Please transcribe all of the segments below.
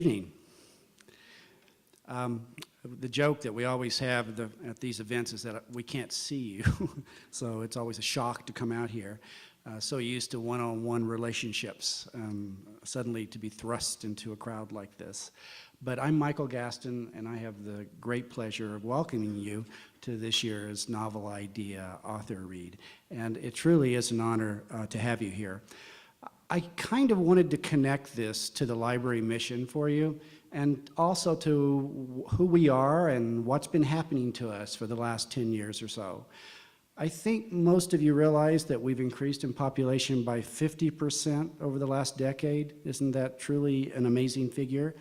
Evening. The joke that we always have at these events is that we can't see you, so it's always a shock to come out here. So used to one-on-one relationships, suddenly to be thrust into a crowd like this. But I'm Michael Gaston, and I have the great pleasure of welcoming you to this year's Novel Idea Author Read. And it truly is an honor to have you here. I kind of wanted to connect this to the library mission for you, and also to who we are and what's been happening to us for the last 10 years or so. I think most of you realize that we've increased in population by 50% over the last decade. Isn't that truly an amazing figure?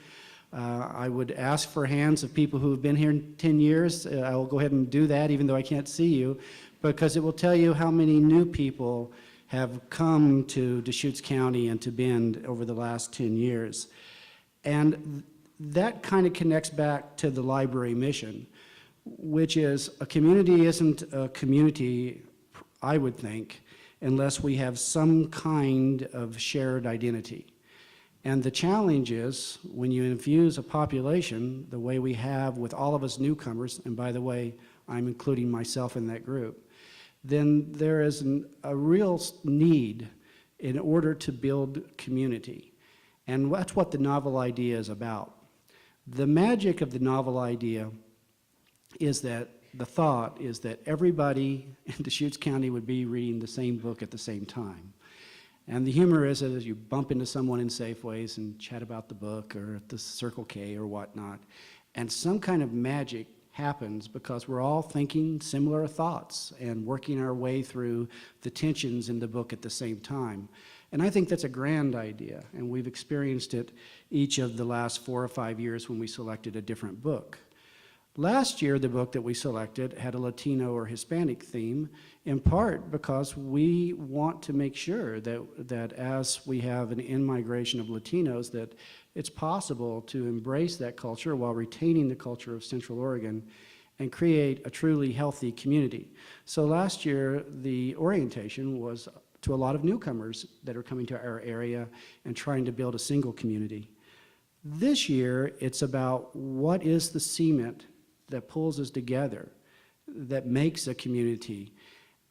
I would ask for hands of people who have been here in 10 years. I will go ahead and do that even though I can't see you, because it will tell you how many new people have come to Deschutes County and to Bend over the last 10 years. And that kind of connects back to the library mission, which is a community isn't a community, I would think, unless we have some kind of shared identity. And the challenge is when you infuse a population the way we have with all of us newcomers, and by the way, I'm including myself in that group, then there is a real need in order to build community. And that's what the novel idea is about. The magic of the novel idea is that the thought is that everybody in Deschutes County would be reading the same book at the same time. And the humor is that as you bump into someone in Safeways and chat about the book or at the Circle K or whatnot, and some kind of magic happens because we're all thinking similar thoughts and working our way through the tensions in the book at the same time. And I think that's a grand idea, and we've experienced it each of the last 4 or 5 years when we selected a different book. Last year, the book that we selected had a Latino or Hispanic theme, in part because we want to make sure that as we have an in-migration of Latinos, that it's possible to embrace that culture while retaining the culture of Central Oregon and create a truly healthy community. So last year, the orientation was to a lot of newcomers that are coming to our area and trying to build a single community. This year, it's about what is the cement that pulls us together, that makes a community.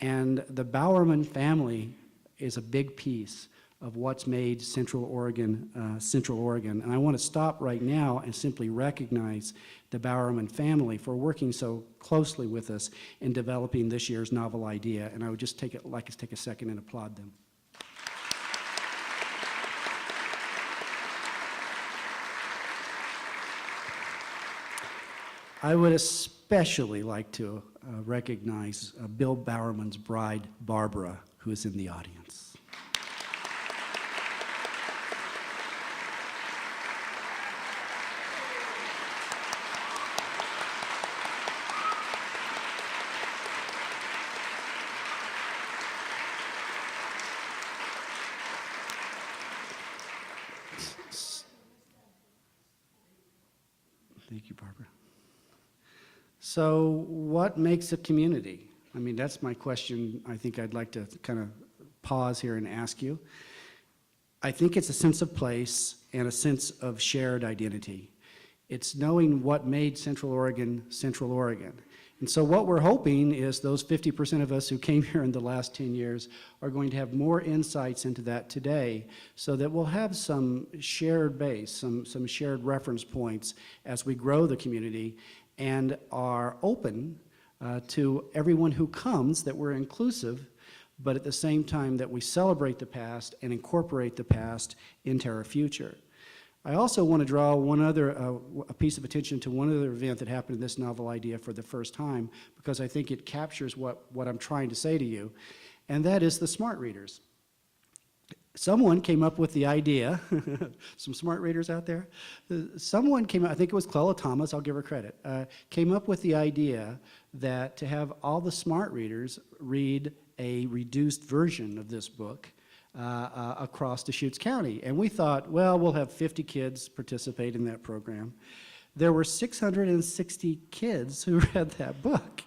And the Bowerman family is a big piece of what's made Central Oregon. And I want to stop right now and simply recognize the Bowerman family for working so closely with us in developing this year's novel idea. And I would just like to take a second and applaud them. I would especially like to recognize Bill Bowerman's bride, Barbara, who is in the audience. Thank you, Barbara. So what makes a community? I mean, that's my question. I think I'd like to kind of pause here and ask you. I think it's a sense of place and a sense of shared identity. It's knowing what made Central Oregon, Central Oregon. And so what we're hoping is those 50% of us who came here in the last 10 years are going to have more insights into that today, so that we'll have some shared base, some shared reference points as we grow the community and are open to everyone who comes, that we're inclusive, but at the same time that we celebrate the past and incorporate the past into our future. I also want to draw a piece of attention to one other event that happened in this novel idea for the first time, because I think it captures what I'm trying to say to you, and that is the smart readers. Someone came up with the idea, some smart readers out there? Someone came up, I think it was Clella Thomas, I'll give her credit, came up with the idea that to have all the smart readers read a reduced version of this book across Deschutes County. And we thought, well, we'll have 50 kids participate in that program. There were 660 kids who read that book.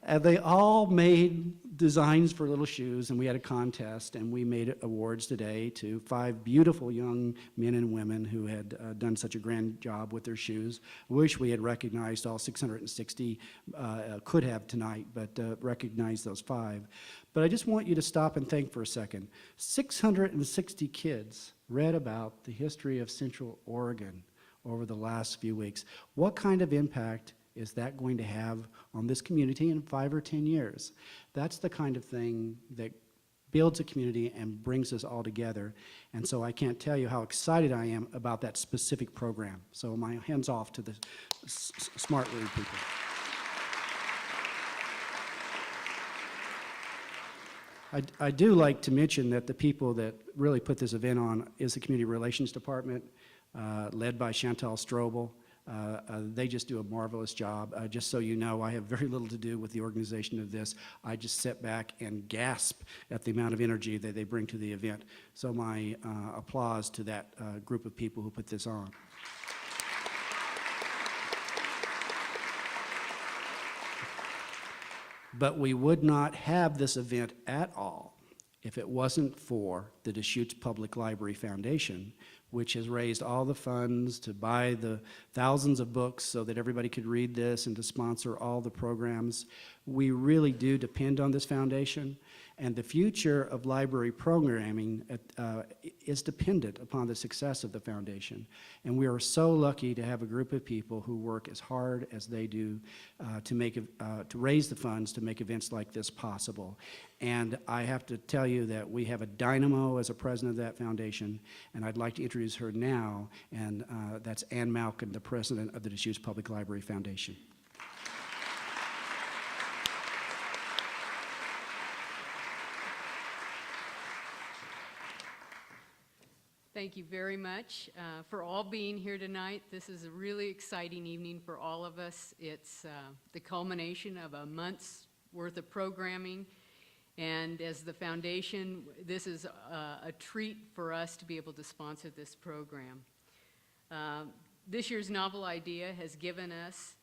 And they all made designs for little shoes, and we had a contest, and we made awards today to 5 beautiful young men and women who had done such a grand job with their shoes. I wish we had recognized all 660, could have tonight, but recognized those 5. But I just want you to stop and think for a second. 660 kids read about the history of Central Oregon over the last few weeks. What kind of impact is that going to have on this community in 5 or 10 years? That's the kind of thing that builds a community and brings us all together. And so I can't tell you how excited I am about that specific program. So my hands off to the smart word people. I do like to mention that the people that really put this event on is the Community Relations Department, led by Chantal Strobel. They just do a marvelous job. Just so you know, I have very little to do with the organization of this. I just sit back and gasp at the amount of energy that they bring to the event. So my applause to that group of people who put this on. But we would not have this event at all if it wasn't for the Deschutes Public Library Foundation, which has raised all the funds to buy the thousands of books so that everybody could read this and to sponsor all the programs. We really do depend on this foundation, and the future of library programming is dependent upon the success of the foundation. And we are so lucky to have a group of people who work as hard as they do to raise the funds to make events like this possible. And I have to tell you that we have a dynamo as a president of that foundation, and I'd like to introduce her now, and that's Ann Malkin, the president of the Deschutes Public Library Foundation. Thank you very much for all being here tonight. This is a really exciting evening for all of us. It's the culmination of a month's worth of programming, and as the foundation, this is a treat for us to be able to sponsor this program. This year's Novel Idea has given us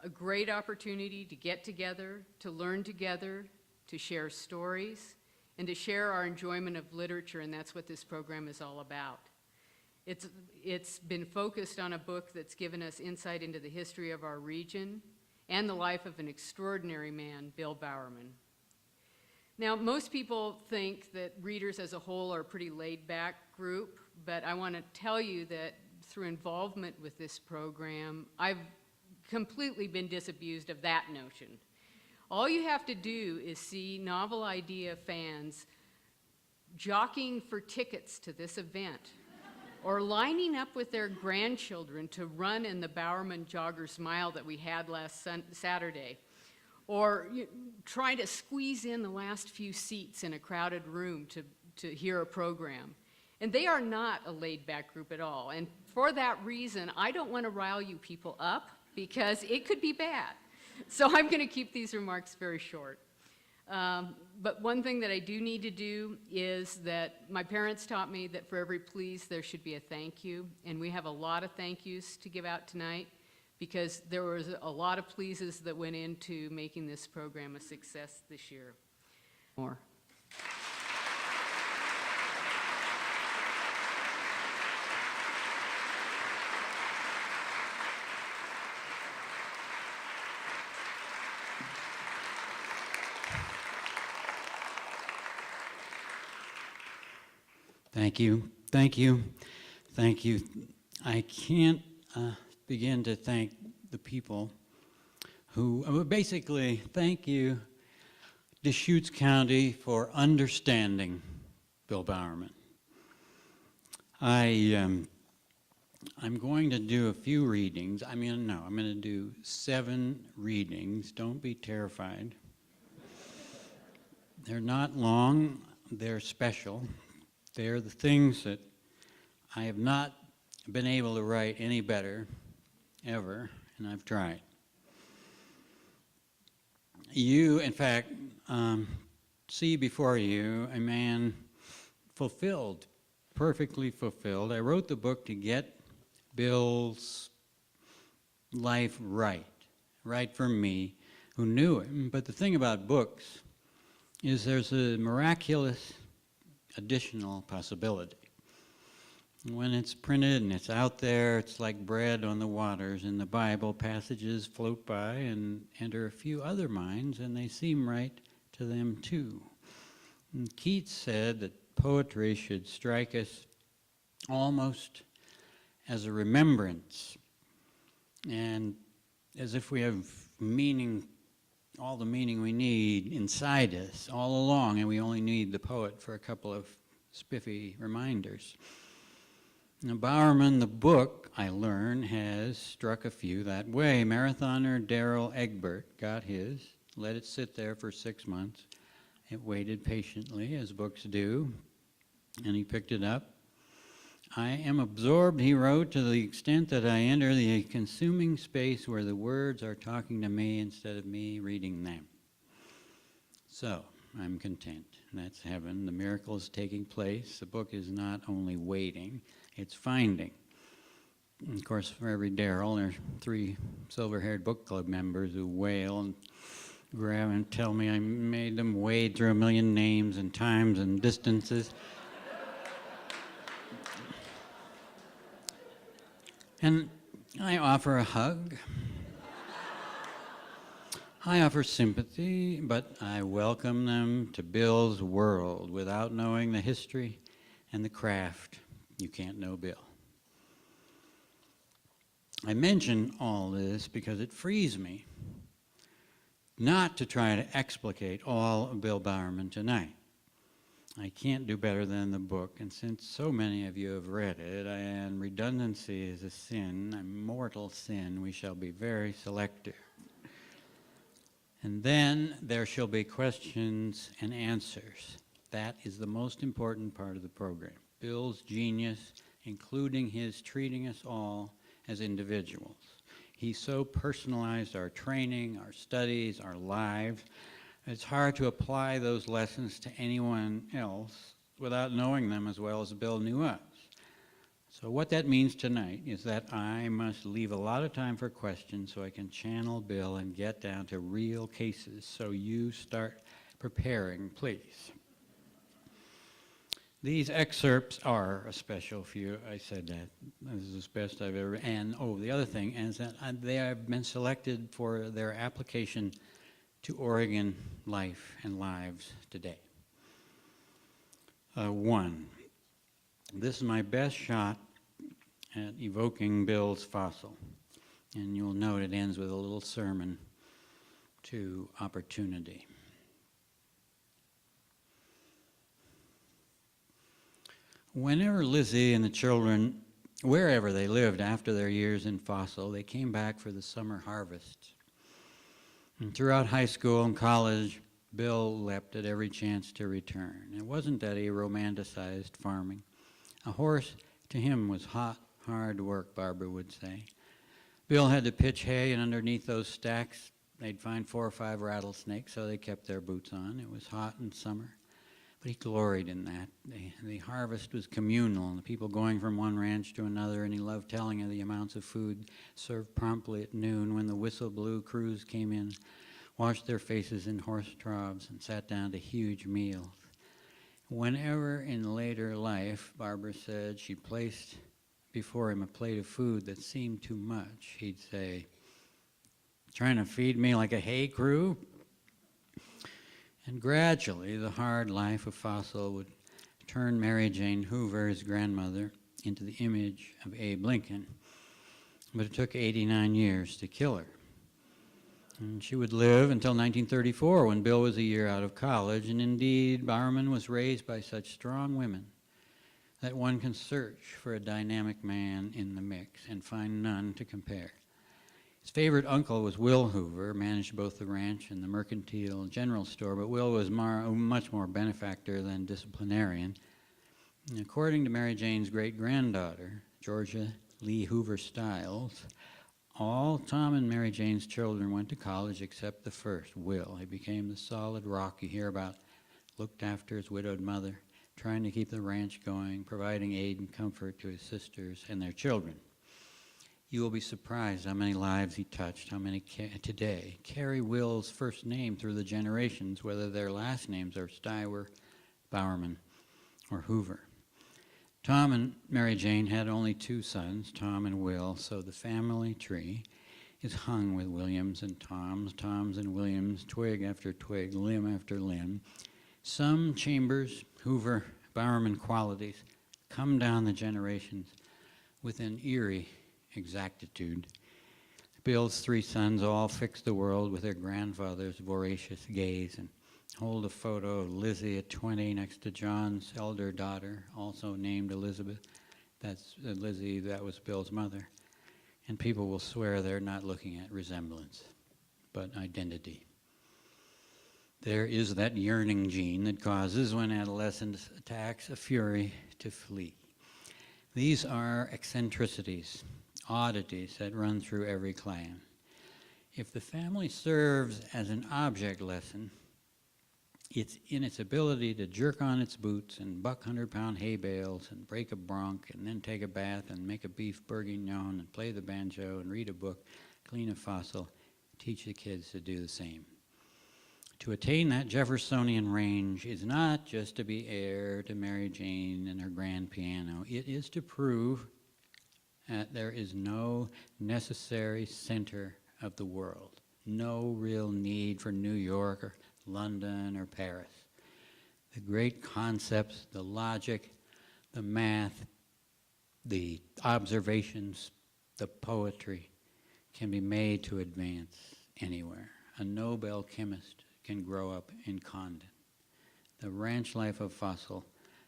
a great opportunity to get together, to learn together, to share stories, and to share our enjoyment of literature, and that's what this program is all about. It's been focused on a book that's given us insight into the history of our region and the life of an extraordinary man, Bill Bowerman. Now, most people think that readers as a whole are a pretty laid-back group, but I want to tell you that through involvement with this program, I've completely been disabused of that notion. All you have to do is see Novel Idea fans jockeying for tickets to this event or lining up with their grandchildren to run in the Bowerman Joggers Mile that we had last Saturday, or trying to squeeze in the last few seats in a crowded room to hear a program. And they are not a laid-back group at all. And for that reason, I don't want to rile you people up because it could be bad. So I'm going to keep these remarks very short. But one thing that I do need to do is that my parents taught me that for every please there should be a thank you, and we have a lot of thank yous to give out tonight because there was a lot of pleases that went into making this program a success this year. More. Thank you, thank you, thank you. I can't begin to thank the people who, basically, thank you, Deschutes County, for understanding Bill Bowerman. I'm going to do a few readings. I'm going to do 7 readings. Don't be terrified. They're not long, they're special. They're the things that I have not been able to write any better, ever, and I've tried. You, in fact, see before you a man fulfilled, perfectly fulfilled. I wrote the book to get Bill's life right for me, who knew him. But the thing about books is there's a miraculous additional possibility. When it's printed and it's out there, it's like bread on the waters. In the Bible, passages float by and enter a few other minds, and they seem right to them too. And Keats said that poetry should strike us almost as a remembrance, and as if we have meaning, all the meaning we need inside us all along, and we only need the poet for a couple of spiffy reminders. Now, Bowerman, the book, I learned, has struck a few that way. Marathoner Darrell Egbert got his, let it sit there for 6 months. It waited patiently, as books do, and he picked it up. I am absorbed, he wrote, to the extent that I enter the consuming space where the words are talking to me instead of me reading them. So, I'm content. That's heaven. The miracle is taking place. The book is not only waiting, it's finding. And of course, for every Darrell, there's 3 silver-haired book club members who wail and grab and tell me I made them wade through 1,000,000 names and times and distances. And I offer a hug. I offer sympathy, but I welcome them to Bill's world. Without knowing the history and the craft, you can't know Bill. I mention all this because it frees me not to try to explicate all of Bill Bowerman tonight. I can't do better than the book, and since so many of you have read it, and redundancy is a sin, a mortal sin, we shall be very selective. And then there shall be questions and answers. That is the most important part of the program. Bill's genius, including his treating us all as individuals. He so personalized our training, our studies, our lives. It's hard to apply those lessons to anyone else without knowing them as well as Bill knew us. So what that means tonight is that I must leave a lot of time for questions so I can channel Bill and get down to real cases. So you start preparing, please. These excerpts are a special few. I said that. This is the best I've ever. And the other thing is that they have been selected for their application to Oregon life and lives today. 1. This is my best shot at evoking Bill's fossil. And you'll note it ends with a little sermon to opportunity. Whenever Lizzie and the children, wherever they lived after their years in fossil, they came back for the summer harvest. And throughout high school and college, Bill leapt at every chance to return. It wasn't that he romanticized farming. A horse to him was hot, hard work, Barbara would say. Bill had to pitch hay, and underneath those stacks, they'd find 4 or 5 rattlesnakes, so they kept their boots on. It was hot in summer, but he gloried in that. The harvest was communal, and the people going from one ranch to another, and he loved telling of the amounts of food served promptly at noon when the whistle blew. Crews came in, washed their faces in horse troughs, and sat down to huge meals. Whenever in later life, Barbara said, she placed before him a plate of food that seemed too much, he'd say, "Trying to feed me like a hay crew?" And gradually, the hard life of fossil would turn Mary Jane Hoover, his grandmother, into the image of Abe Lincoln. But it took 89 years to kill her. And she would live until 1934, when Bill was a year out of college. And indeed, Bowerman was raised by such strong women that one can search for a dynamic man in the mix and find none to compare. His favorite uncle was Will Hoover, managed both the ranch and the mercantile general store, but Will was much more benefactor than disciplinarian. And according to Mary Jane's great-granddaughter, Georgia Lee Hoover Stiles, all Tom and Mary Jane's children went to college except the first, Will. He became the solid rock you hear about, looked after his widowed mother, trying to keep the ranch going, providing aid and comfort to his sisters and their children. You will be surprised how many lives he touched, how many today carry Will's first name through the generations, whether their last names are Stiwer, Bowerman, or Hoover. Tom and Mary Jane had only 2 sons, Tom and Will, so the family tree is hung with Williams and Toms and Williams, twig after twig, limb after limb. Some Chambers, Hoover, Bowerman qualities come down the generations with an eerie exactitude. Bill's 3 sons all fix the world with their grandfather's voracious gaze and hold a photo of Lizzie at 20 next to John's elder daughter, also named Elizabeth. That's Lizzie, that was Bill's mother. And people will swear they're not looking at resemblance, but identity. There is that yearning gene that causes, when adolescence attacks, a fury to flee. These are eccentricities, oddities that run through every clan. If the family serves as an object lesson, it's in its ability to jerk on its boots and buck 100-pound hay bales and break a bronc and then take a bath and make a beef bourguignon and play the banjo and read a book, clean a fossil, teach the kids to do the same. To attain that Jeffersonian range is not just to be heir to Mary Jane and her grand piano. It is to prove that there is no necessary center of the world, no real need for New York or London or Paris. The great concepts, the logic, the math, the observations, the poetry can be made to advance anywhere. A Nobel chemist can grow up in Condon. The ranch life of Fossil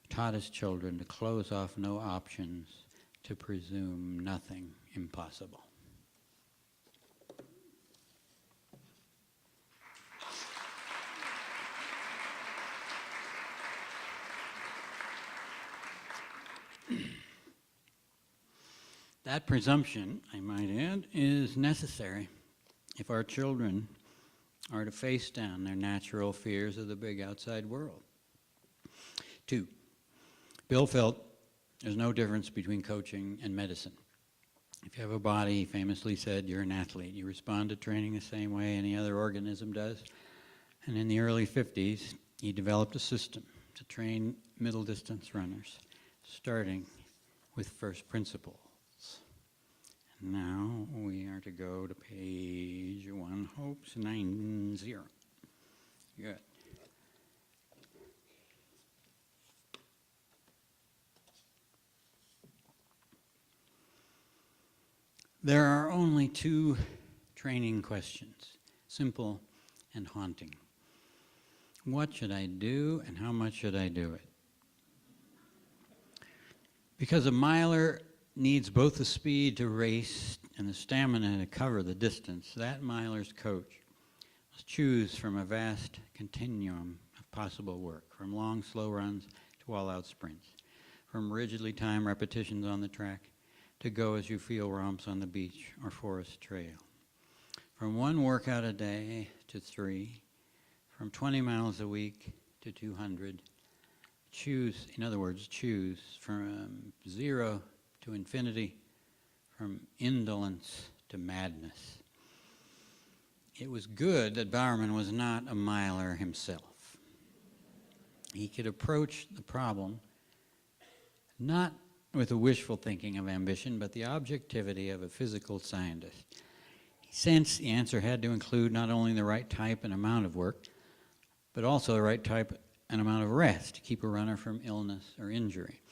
taught his children to close off no options, to presume nothing impossible. That presumption, I might add, is necessary if our children are to face down their natural fears of the big outside world. 2, Bill felt there's no difference between coaching and medicine. If you have a body, he famously said, you're an athlete. You respond to training the same way any other organism does. And in the early 50s, he developed a system to train middle distance runners, starting with first principles. Now we are to go to page 1, hopes 90. Good. There are only 2 training questions, simple and haunting. What should I do and how much should I do it? Because a miler needs both the speed to race and the stamina to cover the distance, that miler's coach must choose from a vast continuum of possible work, from long, slow runs to all-out sprints, from rigidly timed repetitions on the track to go-as-you-feel romps on the beach or forest trail, from 1 workout a day to 3, from 20 miles a week to 200. Choose, in other words, choose from 0 to infinity, from indolence to madness. It was good that Bowerman was not a miler himself. He could approach the problem not with the wishful thinking of ambition, but the objectivity of a physical scientist. He sensed the answer had to include not only the right type and amount of work, but also the right type and amount of rest to keep a runner from illness or injury.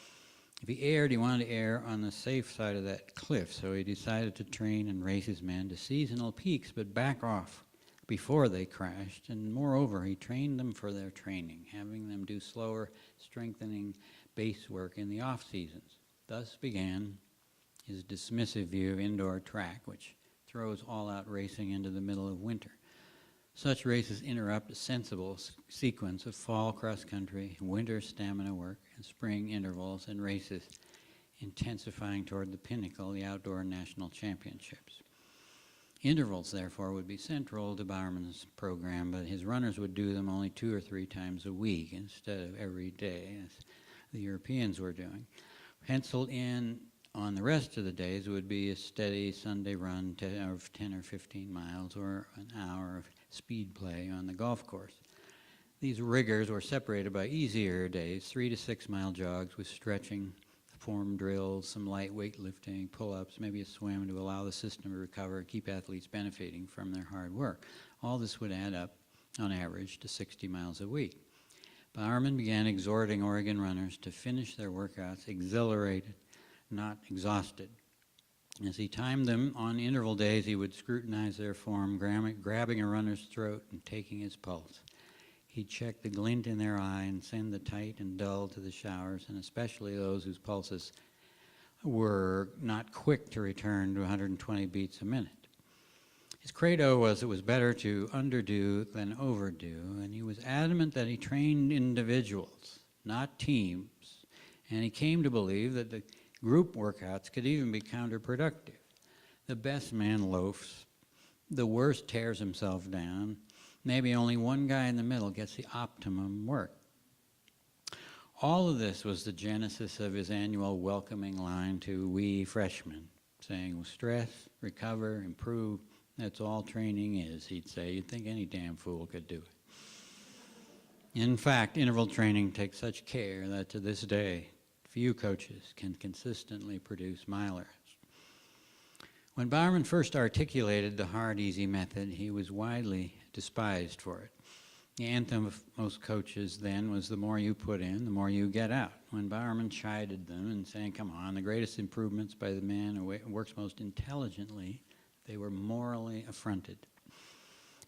If he erred, he wanted to err on the safe side of that cliff, so he decided to train and race his men to seasonal peaks, but back off before they crashed. And moreover, he trained them for their training, having them do slower, strengthening base work in the off-seasons. Thus began his dismissive view of indoor track, which throws all-out racing into the middle of winter. Such races interrupt a sensible sequence of fall cross-country, winter stamina work, and spring intervals and races, intensifying toward the pinnacle, the outdoor national championships. Intervals, therefore, would be central to Bowerman's program, but his runners would do them only 2 or 3 times a week instead of every day, as the Europeans were doing. Penciled in on the rest of the days, it would be a steady Sunday run of 10 or 15 miles or an hour of speed play on the golf course. These riggers were separated by easier days, 3 to 6 mile jogs with stretching, form drills, some light weightlifting, pull-ups, maybe a swim to allow the system to recover and keep athletes benefiting from their hard work. All this would add up, on average, to 60 miles a week. Bowerman began exhorting Oregon runners to finish their workouts exhilarated, not exhausted. As he timed them on interval days, he would scrutinize their form, grabbing a runner's throat and taking his pulse. He'd check the glint in their eye and send the tight and dull to the showers, and especially those whose pulses were not quick to return to 120 beats a minute. His credo was it was better to underdo than overdo, and he was adamant that he trained individuals, not teams, and he came to believe that the group workouts could even be counterproductive. The best man loafs, the worst tears himself down, maybe only one guy in the middle gets the optimum work. All of this was the genesis of his annual welcoming line to we freshmen, saying, well, stress, recover, improve, that's all training is, he'd say. You'd think any damn fool could do it. In fact, interval training takes such care that to this day, few coaches can consistently produce milers. When Bowerman first articulated the hard, easy method, he was widely despised for it. The anthem of most coaches then was the more you put in, the more you get out. When Bowerman chided them and saying, come on, the greatest improvements by the man who works most intelligently, they were morally affronted.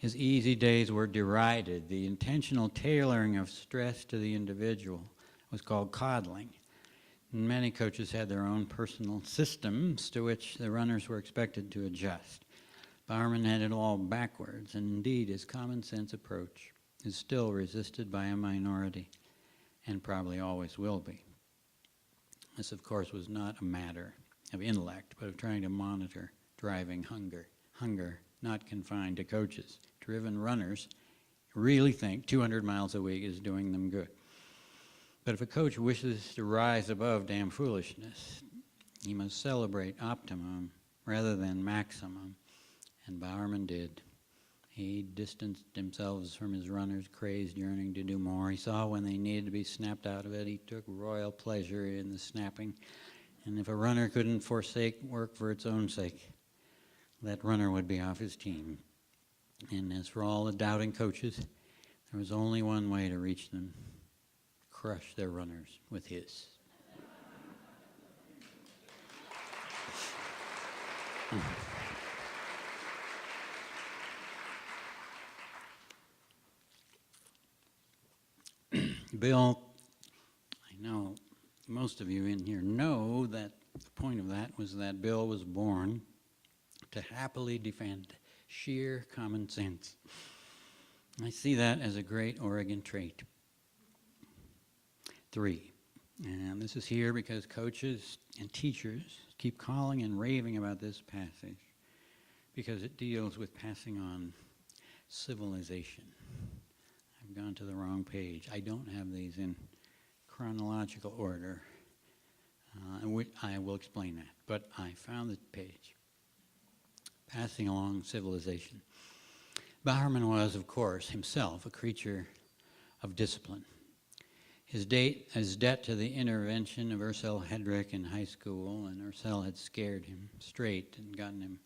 His easy days were derided. The intentional tailoring of stress to the individual was called coddling. And many coaches had their own personal systems to which the runners were expected to adjust. Bowerman had it all backwards, and indeed his common sense approach is still resisted by a minority, and probably always will be. This, of course, was not a matter of intellect, but of trying to monitor driving hunger not confined to coaches. Driven runners really think 200 miles a week is doing them good. But if a coach wishes to rise above damn foolishness, he must celebrate optimum rather than maximum, and Bowerman did. He distanced himself from his runners' crazed yearning to do more. He saw when they needed to be snapped out of it. He took royal pleasure in the snapping, and if a runner couldn't forsake work for its own sake, that runner would be off his team. And as for all the doubting coaches, there was only one way to reach them: crush their runners with his. Bill, I know most of you in here know that the point of that was that Bill was born to happily defend sheer common sense. I see that as a great Oregon trait. 3, and this is here because coaches and teachers keep calling and raving about this passage because it deals with passing on civilization. I've gone to the wrong page. I don't have these in chronological order. I will explain that, but I found the page. Passing along civilization. Bowerman was, of course, himself a creature of discipline. His debt to the intervention of Ursel Hedrick in high school, and Ursel had scared him straight and gotten him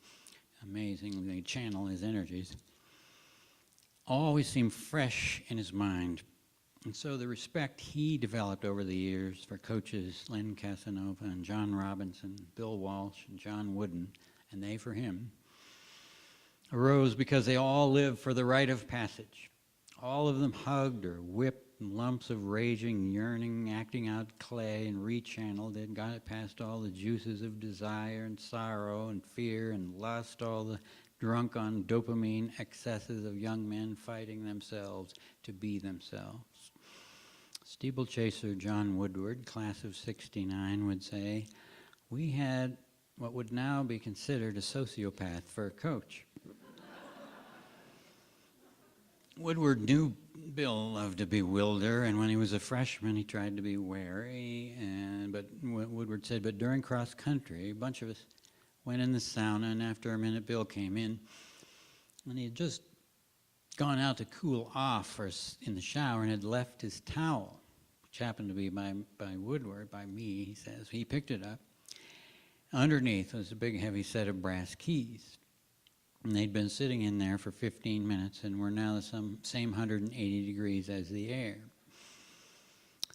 amazingly channel his energies, always seemed fresh in his mind. And so the respect he developed over the years for coaches Len Casanova and John Robinson, Bill Walsh and John Wooden, and they for him, arose because they all lived for the rite of passage. All of them hugged or whipped lumps of raging, yearning, acting out clay and rechanneled it, got it past all the juices of desire and sorrow and fear and lust, all the drunk on dopamine excesses of young men fighting themselves to be themselves. Steeplechaser John Woodward, class of '69, would say, we had what would now be considered a sociopath for a coach. Woodward knew Bill loved to bewilder, and when he was a freshman, he tried to be wary. But Woodward said, but during cross country, a bunch of us went in the sauna, and after a minute, Bill came in, and he had just gone out to cool off in the shower and had left his towel, which happened to be by Woodward, by me, he says. He picked it up. Underneath was a big, heavy set of brass keys. And they'd been sitting in there for 15 minutes and were now the same 180 degrees as the air.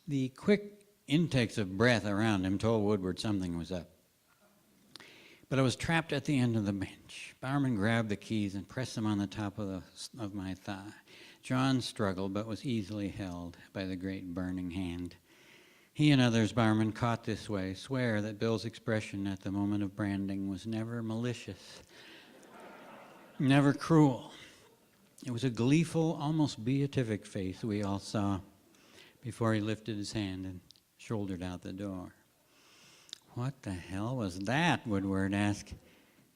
The quick intakes of breath around him told Woodward something was up. But I was trapped at the end of the bench. Bowerman grabbed the keys and pressed them on the top of my thigh. John struggled, but was easily held by the great burning hand. He and others Bowerman caught this way swear that Bill's expression at the moment of branding was never malicious, never cruel. It was a gleeful, almost beatific face we all saw before he lifted his hand and shouldered out the door. What the hell was that? Woodward asked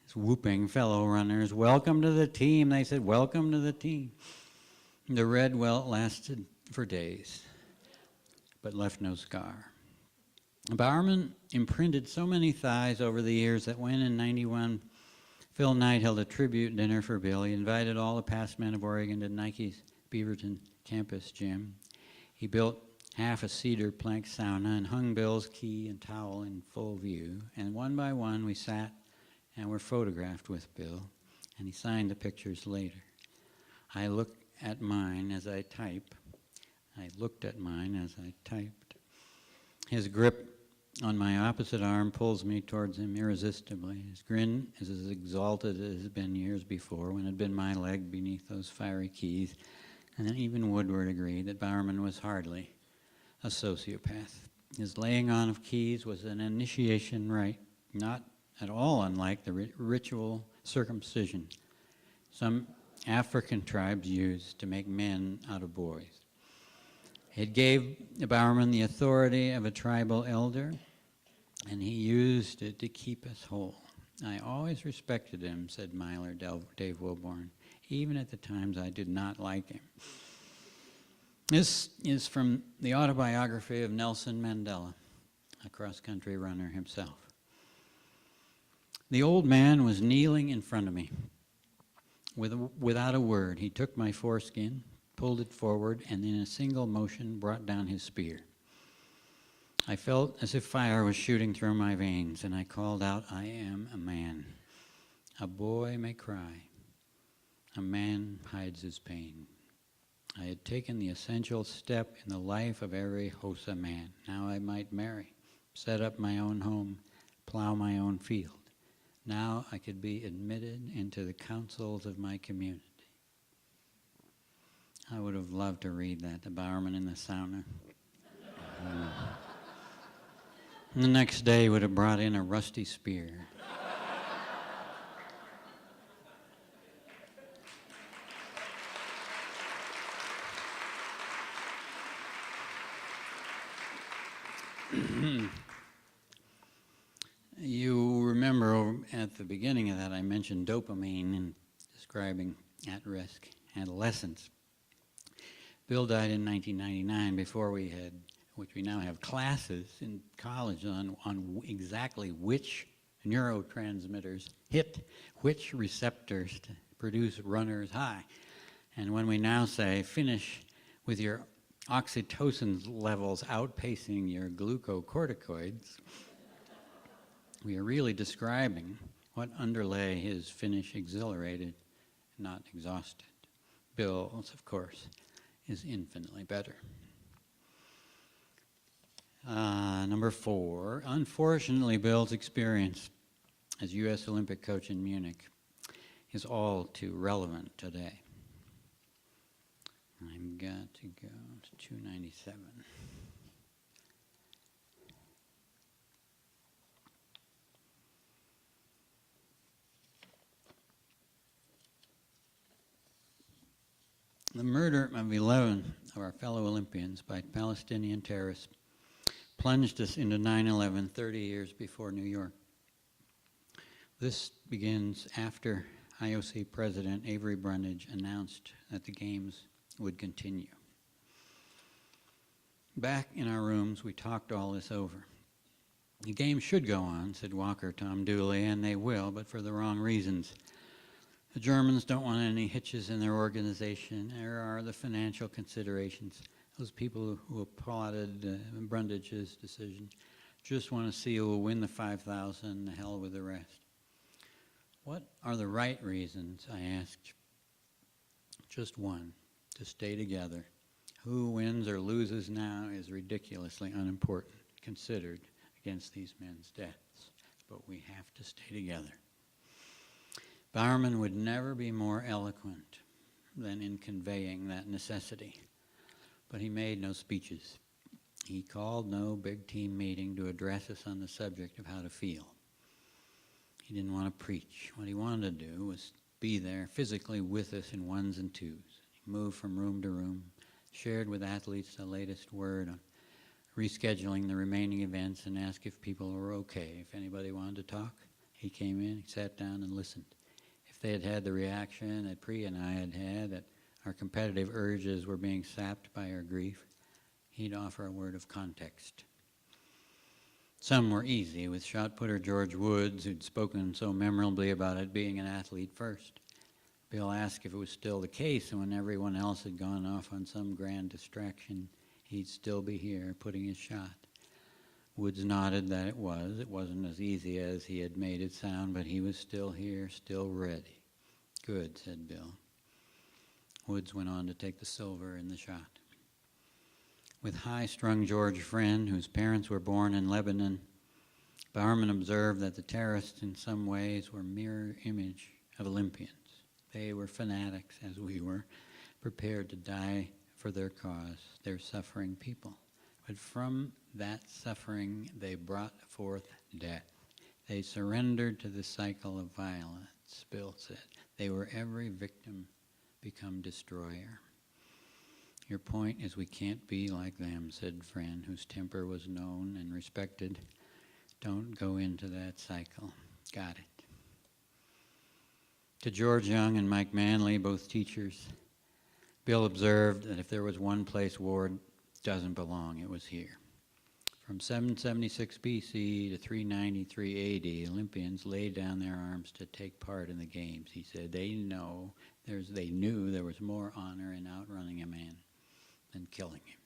his whooping fellow runners. Welcome to the team, they said. Welcome to the team. The red welt lasted for days, but left no scar. Bowerman imprinted so many thighs over the years that when in 91, Phil Knight held a tribute dinner for Bill, he invited all the past men of Oregon to Nike's Beaverton campus gym. He built half a cedar plank sauna and hung Bill's key and towel in full view. And one by one we sat and were photographed with Bill, and he signed the pictures later. I looked at mine as I type. His grip on my opposite arm pulls me towards him irresistibly. His grin is as exalted as it had been years before when it had been my leg beneath those fiery keys. And then even Woodward agreed that Bowerman was hardly a sociopath. His laying on of keys was an initiation rite, not at all unlike the ritual circumcision some African tribes used to make men out of boys. It gave Bowerman the authority of a tribal elder, and he used it to keep us whole. I always respected him, said Myler Dave Wilborn, even at the times I did not like him. This is from the autobiography of Nelson Mandela, a cross-country runner himself. The old man was kneeling in front of me. Without a word, he took my foreskin, pulled it forward, and in a single motion brought down his spear. I felt as if fire was shooting through my veins, and I called out, I am a man. A boy may cry. A man hides his pain. I had taken the essential step in the life of every Hosa man. Now I might marry, set up my own home, plow my own field. Now I could be admitted into the councils of my community. I would have loved to read that to Bowerman in the sauna. And the next day would have brought in a rusty spear. You remember at the beginning of that I mentioned dopamine in describing at-risk adolescents. Bill died in 1999 before we had, which we now have classes in college on exactly which neurotransmitters hit which receptors to produce runner's high. And when we now say finish with your oxytocin levels outpacing your glucocorticoids, we are really describing what underlay his finish exhilarated, not exhausted. Bill's, of course, is infinitely better. Number 4, unfortunately, Bill's experience as U.S. Olympic coach in Munich is all too relevant today. I've got to go to 297. The murder of 11 of our fellow Olympians by Palestinian terrorists plunged us into 9/11 30 years before New York. This begins after IOC President Avery Brundage announced that the Games would continue. Back in our rooms, we talked all this over. The game should go on, said Walker Tom Dooley, and they will, but for the wrong reasons. The Germans don't want any hitches in their organization. There are the financial considerations. Those people who applauded Brundage's decision just want to see who will win the 5,000, the hell with the rest. What are the right reasons, I asked. Just one, to stay together. Who wins or loses now is ridiculously unimportant, considered against these men's deaths. But we have to stay together. Bowerman would never be more eloquent than in conveying that necessity. But he made no speeches. He called no big team meeting to address us on the subject of how to feel. He didn't want to preach. What he wanted to do was be there physically with us in ones and twos. He moved from room to room, shared with athletes the latest word on rescheduling the remaining events, and asked if people were okay. If anybody wanted to talk, he came in, he sat down and listened. If they had had the reaction that Pri and I had had, that our competitive urges were being sapped by our grief, he'd offer a word of context. Some were easy, with shot putter George Woods, who'd spoken so memorably about it being an athlete first. Bill asked if it was still the case, and when everyone else had gone off on some grand distraction, he'd still be here putting his shot. Woods nodded that it was. It wasn't as easy as he had made it sound, but he was still here, still ready. Good, said Bill. Woods went on to take the silver in the shot. With high-strung George Friend, whose parents were born in Lebanon, Bowerman observed that the terrorists in some ways were mirror image of Olympians. They were fanatics, as we were, prepared to die for their cause, their suffering people. But from that suffering, they brought forth death. They surrendered to the cycle of violence, Bill said. They were every victim become destroyer. Your point is we can't be like them, said Friend, whose temper was known and respected. Don't go into that cycle. Got it. To George Young and Mike Manley, both teachers, Bill observed that if there was one place war doesn't belong, it was here. From 776 BC to 393 AD, Olympians laid down their arms to take part in the games. He said they knew there was more honor in outrunning a man than killing him.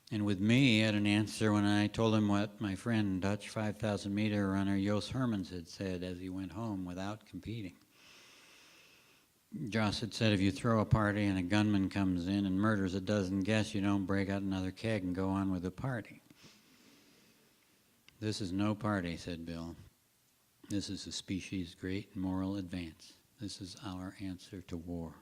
And with me, he had an answer when I told him what my friend, Dutch 5,000-meter runner Jos Hermans had said as he went home without competing. Jos had said, if you throw a party and a gunman comes in and murders a dozen guests, you don't break out another keg and go on with the party. This is no party, said Bill. This is a species' great moral advance. This is our answer to war.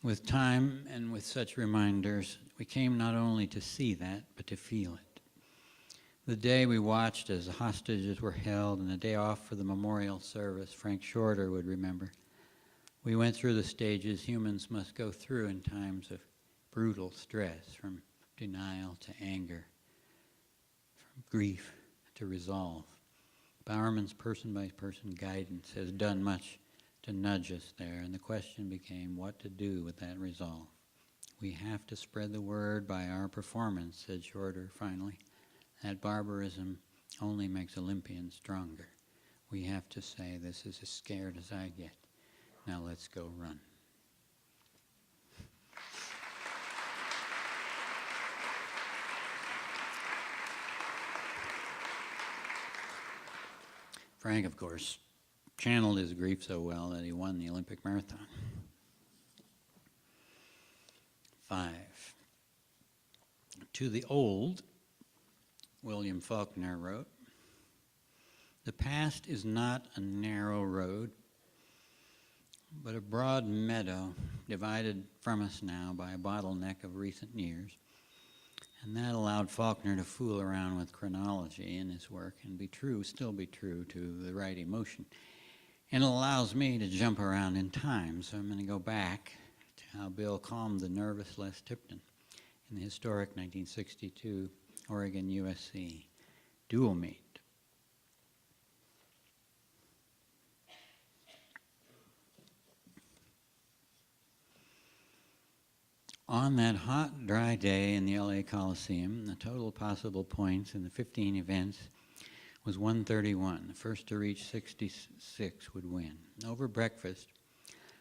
With time and with such reminders, we came not only to see that, but to feel it. The day we watched as the hostages were held and the day off for the memorial service, Frank Shorter would remember. We went through the stages humans must go through in times of brutal stress, from denial to anger, from grief to resolve. Bowerman's person-by-person guidance has done much to nudge us there, and the question became what to do with that resolve. We have to spread the word by our performance, said Shorter finally. That barbarism only makes Olympians stronger. We have to say, this is as scared as I get. Now let's go run. Frank, of course, channeled his grief so well that he won the Olympic marathon. 5. To the old, William Faulkner wrote, the past is not a narrow road, but a broad meadow divided from us now by a bottleneck of recent years. And that allowed Faulkner to fool around with chronology in his work and still be true to the right emotion. And it allows me to jump around in time, so I'm going to go back to how Bill calmed the nervous Les Tipton in the historic 1962 Oregon USC dual meet. On that hot, dry day in the LA Coliseum, the total possible points in the 15 events was 131. The first to reach 66 would win. Over breakfast,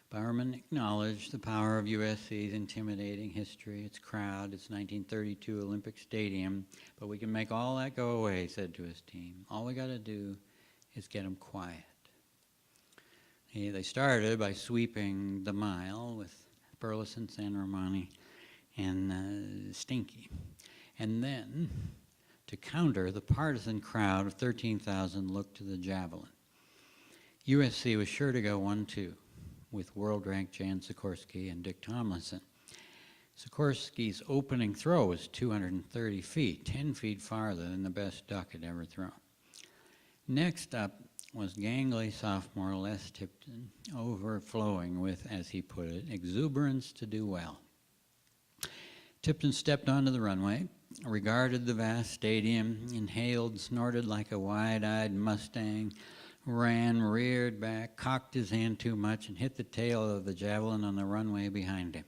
Bowerman acknowledged the power of USC's intimidating history, its crowd, its 1932 Olympic Stadium, but we can make all that go away, he said to his team. All we got to do is get them quiet. They started by sweeping the mile with Burleson, San Romani, and Stinky. And then, to counter, the partisan crowd of 13,000 looked to the javelin. USC was sure to go 1-2 with world-ranked Jan Sikorsky and Dick Tomlinson. Sikorsky's opening throw was 230 feet, 10 feet farther than the best duck had ever thrown. Next up was gangly sophomore Les Tipton, overflowing with, as he put it, exuberance to do well. Tipton stepped onto the runway, regarded the vast stadium, inhaled, snorted like a wide-eyed Mustang, ran, reared back, cocked his hand too much, and hit the tail of the javelin on the runway behind him.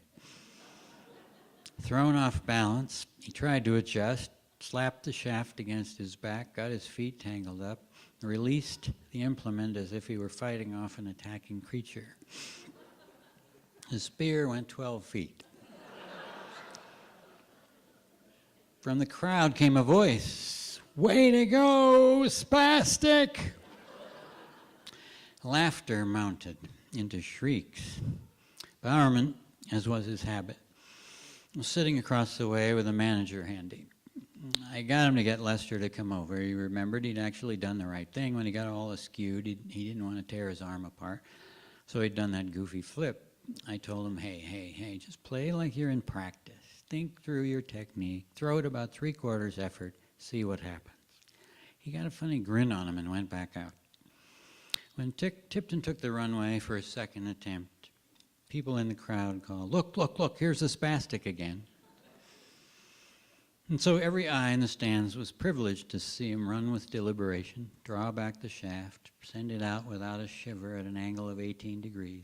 Thrown off balance, he tried to adjust, slapped the shaft against his back, got his feet tangled up, released the implement as if he were fighting off an attacking creature. His spear went 12 feet. From the crowd came a voice, "Way to go, spastic!" Laughter mounted into shrieks. Bowerman, as was his habit, was sitting across the way with a manager handy. I got him to get Lester to come over. He remembered he'd actually done the right thing when he got all askewed. He didn't want to tear his arm apart, so he'd done that goofy flip. I told him, hey, just play like you're in practice. Think through your technique. Throw it about 3/4 effort. See what happens. He got a funny grin on him and went back out. When Tipton took the runway for a second attempt, people in the crowd called, look, here's the spastic again. And so every eye in the stands was privileged to see him run with deliberation, draw back the shaft, send it out without a shiver at an angle of 18 degrees,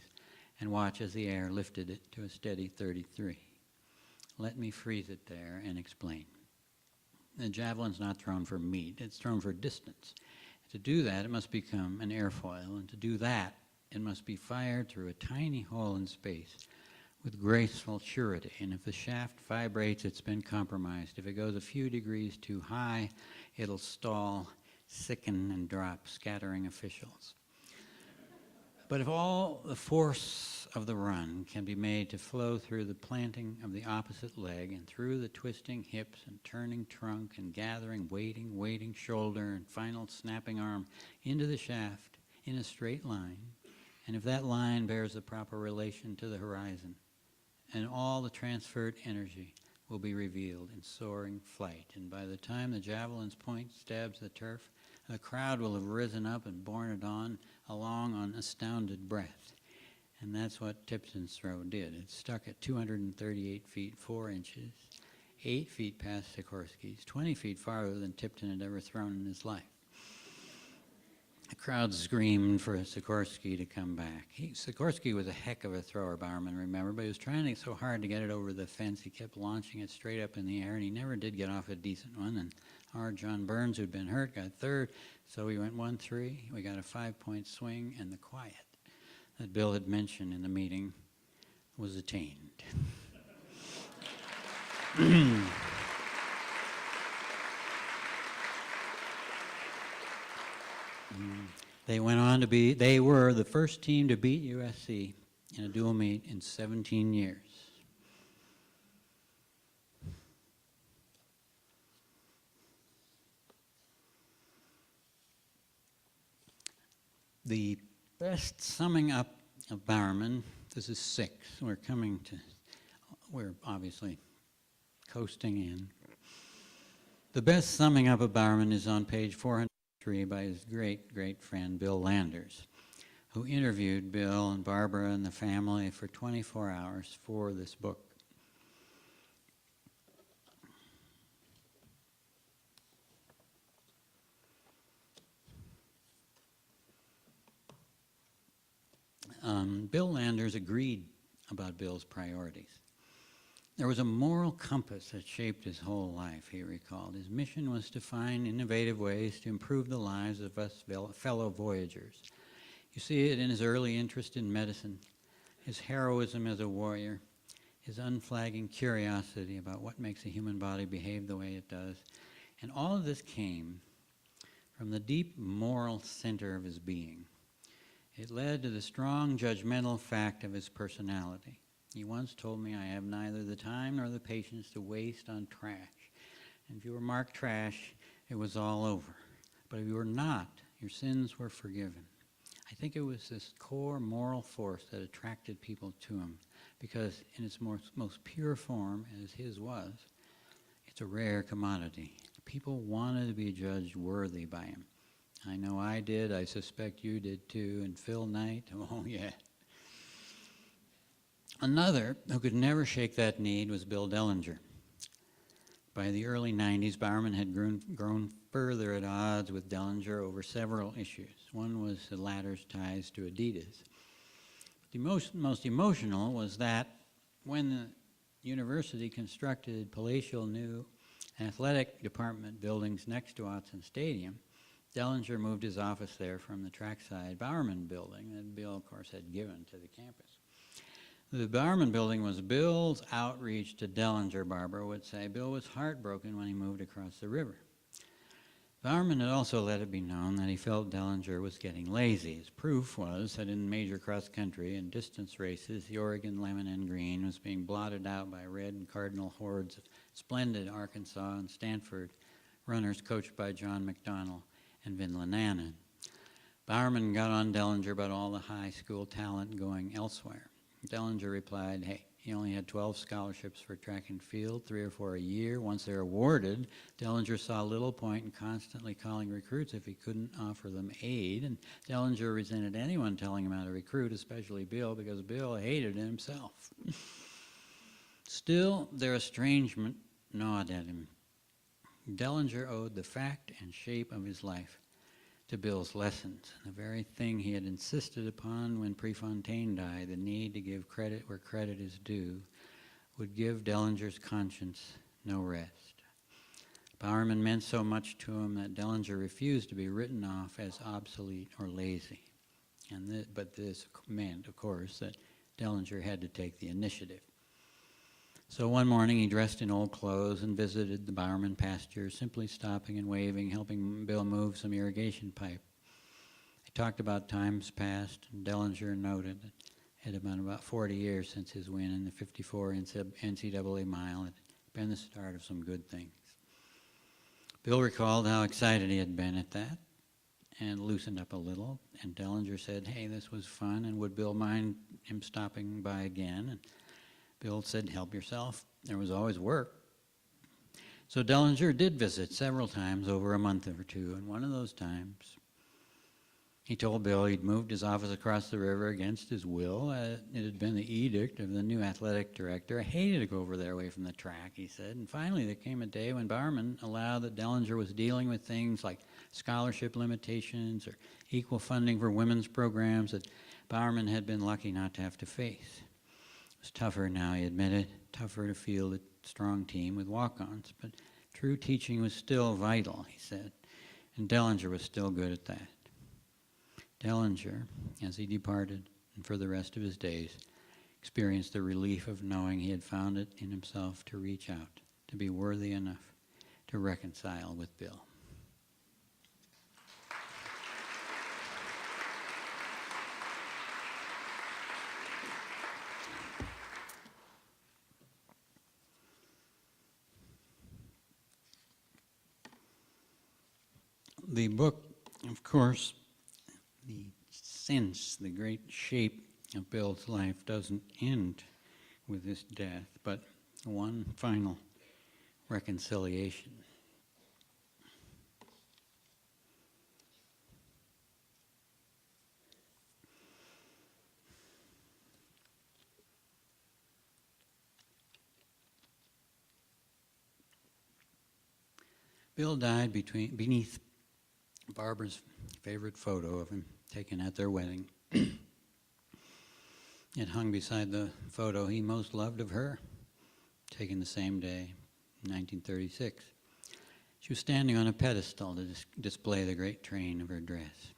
and watch as the air lifted it to a steady 33. Let me freeze it there and explain. The javelin's not thrown for meat, it's thrown for distance. To do that, it must become an airfoil, and to do that, it must be fired through a tiny hole in space with graceful surety, and if the shaft vibrates, it's been compromised. If it goes a few degrees too high, it'll stall, sicken, and drop, scattering officials. But if all the force of the run can be made to flow through the planting of the opposite leg and through the twisting hips and turning trunk and gathering, waiting shoulder and final snapping arm into the shaft in a straight line, and if that line bears the proper relation to the horizon, and all the transferred energy will be revealed in soaring flight. And by the time the javelin's point stabs the turf, the crowd will have risen up and borne it on along on astounded breath. And that's what Tipton's throw did. It stuck at 238 feet 4 inches, 8 feet past Sikorsky's, 20 feet farther than Tipton had ever thrown in his life. The crowd screamed for Sikorsky to come back. Sikorsky was a heck of a thrower, Bowerman, remember, but he was trying so hard to get it over the fence. He kept launching it straight up in the air, and he never did get off a decent one. And our John Burns, who'd been hurt, got third, so we went 1-3. We got a 5-point swing, and the quiet that Bill had mentioned in the meeting was attained. They went on to be, they were the first team to beat USC in a dual meet in 17 years. The best summing up of Bowerman, this is 6. We're obviously coasting in. The best summing up of Bowerman is on page 403 by his great friend Bill Landers, who interviewed Bill and Barbara and the family for 24 hours for this book. Bill Landers agreed about Bill's priorities. There was a moral compass that shaped his whole life, he recalled. His mission was to find innovative ways to improve the lives of us fellow voyagers. You see it in his early interest in medicine, his heroism as a warrior, his unflagging curiosity about what makes a human body behave the way it does. And all of this came from the deep moral center of his being. It led to the strong judgmental fact of his personality. He once told me, "I have neither the time nor the patience to waste on trash. And if you were marked trash, it was all over. But if you were not, your sins were forgiven." I think it was this core moral force that attracted people to him, because in its most pure form, as his was, it's a rare commodity. People wanted to be judged worthy by him. I know I did. I suspect you did too. And Phil Knight, oh yeah. Another who could never shake that need was Bill Dellinger. By the early 90s, Bowerman had grown further at odds with Dellinger over several issues. One was the latter's ties to Adidas. The most emotional was that when the university constructed palatial new athletic department buildings next to Autzen Stadium, Dellinger moved his office there from the trackside Bowerman building that Bill, of course, had given to the campus. The Bowerman building was Bill's outreach to Dellinger, Barbara would say. Bill was heartbroken when he moved across the river. Bowerman had also let it be known that he felt Dellinger was getting lazy. His proof was that in major cross-country and distance races, the Oregon Lemon and Green was being blotted out by red and cardinal hordes of splendid Arkansas and Stanford runners coached by John McDonnell and Vin Lananen. Bowerman got on Dellinger about all the high school talent going elsewhere. Dellinger replied, hey, he only had 12 scholarships for track and field, 3 or 4 a year. Once they're awarded, Dellinger saw little point in constantly calling recruits if he couldn't offer them aid, and Dellinger resented anyone telling him how to recruit, especially Bill, because Bill hated himself. Still, their estrangement gnawed at him. Dellinger owed the fact and shape of his life to Bill's lessons, the very thing he had insisted upon when Prefontaine died, the need to give credit where credit is due, would give Dellinger's conscience no rest. Bowerman meant so much to him that Dellinger refused to be written off as obsolete or lazy. But this meant, of course, that Dellinger had to take the initiative. So one morning he dressed in old clothes and visited the Bowerman pasture, simply stopping and waving, helping Bill move some irrigation pipe. They talked about times past, and Dellinger noted that it had been about 40 years since his win in the 54 NCAA mile. It had been the start of some good things. Bill recalled how excited he had been at that and loosened up a little, and Dellinger said, hey, this was fun, and would Bill mind him stopping by again? And Bill said, help yourself. There was always work. So Dellinger did visit several times over a month or two, and one of those times, he told Bill he'd moved his office across the river against his will. It had been the edict of the new athletic director. I hated to go over there away from the track, he said. And finally, there came a day when Bowerman allowed that Dellinger was dealing with things like scholarship limitations or equal funding for women's programs that Bowerman had been lucky not to have to face. It was tougher now, he admitted, tougher to field a strong team with walk-ons, but true teaching was still vital, he said, and Dellinger was still good at that. Dellinger, as he departed, and for the rest of his days, experienced the relief of knowing he had found it in himself to reach out, to be worthy enough to reconcile with Bill. The book, of course, the sense, the great shape of Bill's life doesn't end with his death, but one final reconciliation. Bill died beneath Barbara's favorite photo of him taken at their wedding. It hung beside the photo he most loved of her, taken the same day, 1936. She was standing on a pedestal to display the great train of her dress.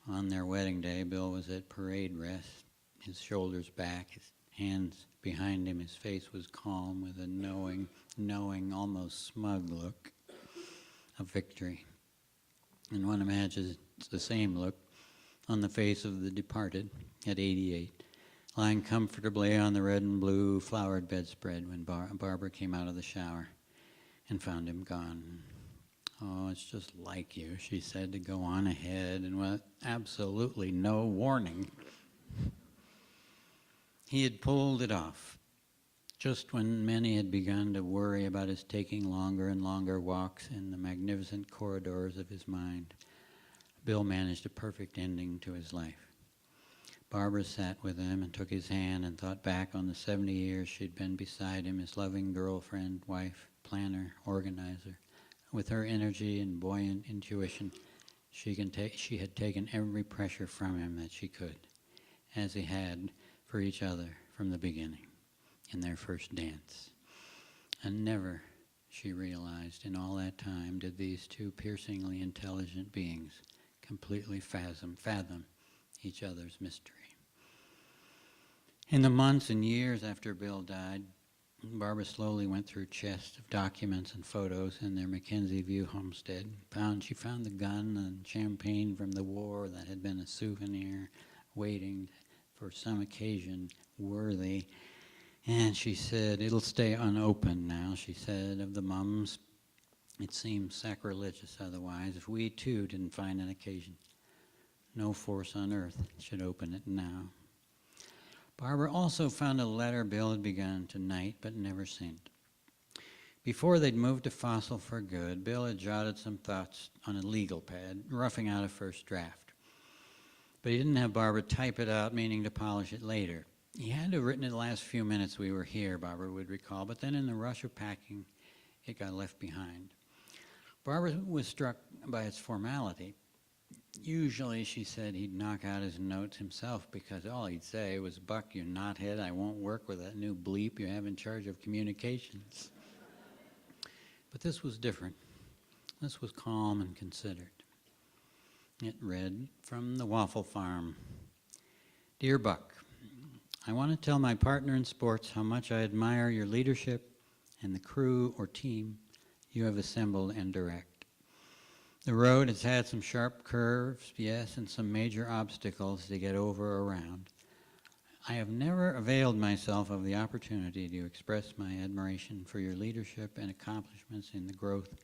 On their wedding day, Bill was at parade rest, his shoulders back, his hands behind him. His face was calm with a knowing, almost smug look of victory. And one imagines the same look on the face of the departed at 88, lying comfortably on the red and blue flowered bedspread when Barbara came out of the shower and found him gone. "Oh, it's just like you," she said, "to go on ahead and with absolutely no warning." He had pulled it off. Just when many had begun to worry about his taking longer and longer walks in the magnificent corridors of his mind, Bill managed a perfect ending to his life. Barbara sat with him and took his hand and thought back on the 70 years she'd been beside him, his loving girlfriend, wife, planner, organizer. With her energy and buoyant intuition, she had taken every pressure from him that she could, as he had for each other from the beginning, in their first dance. And never, she realized, in all that time did these two piercingly intelligent beings completely fathom each other's mystery. In the months and years after Bill died, Barbara slowly went through chests of documents and photos in their Mackenzie View homestead. She found the gun and champagne from the war that had been a souvenir, waiting for some occasion worthy. And she said, "It'll stay unopened now," she said, of the mums. "It seems sacrilegious otherwise if we too didn't find an occasion. No force on earth should open it now." Barbara also found a letter Bill had begun to night but never sent. Before they'd moved to Fossil for good, Bill had jotted some thoughts on a legal pad, roughing out a first draft. But he didn't have Barbara type it out, meaning to polish it later. He had to have written it the last few minutes we were here, Barbara would recall, but then in the rush of packing, it got left behind. Barbara was struck by its formality. Usually, she said, he'd knock out his notes himself because all he'd say was, "Buck, you knothead, I won't work with that new bleep you have in charge of communications." But this was different. This was calm and considered. It read, "From the Waffle Farm. Dear Buck, I want to tell my partner in sports how much I admire your leadership and the crew or team you have assembled and direct. The road has had some sharp curves, yes, and some major obstacles to get over or around. I have never availed myself of the opportunity to express my admiration for your leadership and accomplishments in the growth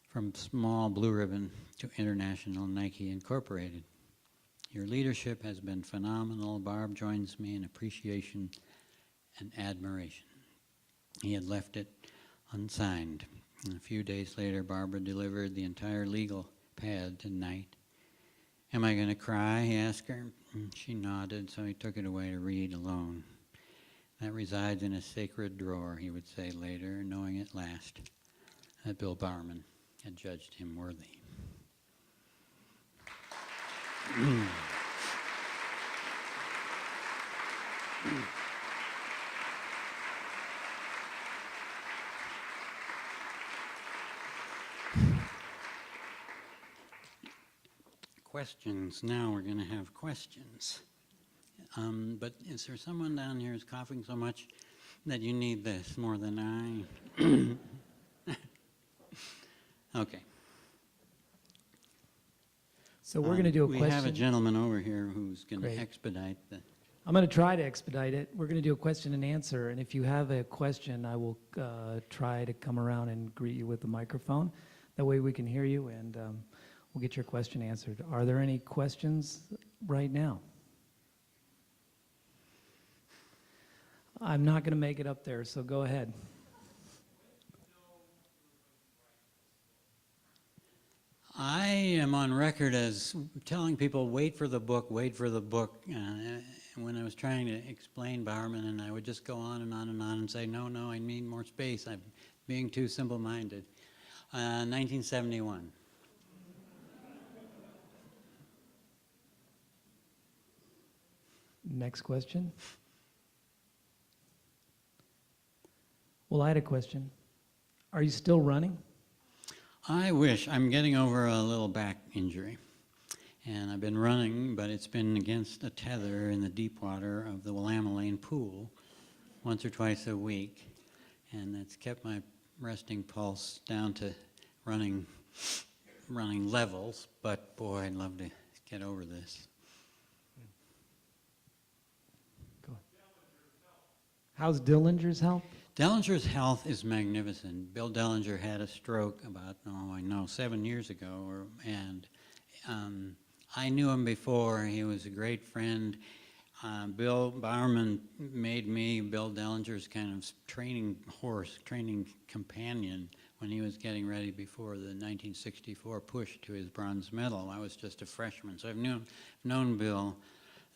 from small Blue Ribbon to international Nike Incorporated. Your leadership has been phenomenal. Barb joins me in appreciation and admiration." He had left it unsigned. And a few days later, Barbara delivered the entire legal pad to Knight. "Am I going to cry?" he asked her. She nodded, so he took it away to read alone. "That resides in a sacred drawer," he would say later, knowing at last that Bill Bowerman had judged him worthy. Questions. Now we're going to have questions. But is there someone down here who's coughing so much that you need this more than I? Okay. So we're going to do a we question. have a gentleman over here who's going to Great. expedite the... I'm going to try to expedite it. We're going to do a question and answer, and if you have a question, I will try to come around and greet you with the microphone. That way we can hear you, and we'll get your question answered. Are there any questions right now? I'm not going to make it up there, so go ahead. I am on record as telling people, wait for the book, wait for the book. When I was trying to explain Bowerman, and I would just go on and on and on and say, no, I need more space. I'm being too simple-minded. 1971. Next question. Well, I had a question. Are you still running? I wish. I'm getting over a little back injury. And I've been running, but it's been against a tether in the deep water of the Willamette pool once or twice a week. And that's kept my resting pulse down to running levels. But boy, I'd love to get over this. Go ahead. How's Dillinger's health? Dellinger's health is magnificent. Bill Dellinger had a stroke about, 7 years ago, and I knew him before. He was a great friend. Bill Bowerman made me Bill Dellinger's kind of training companion when he was getting ready before the 1964 push to his bronze medal. I was just a freshman, so I've known Bill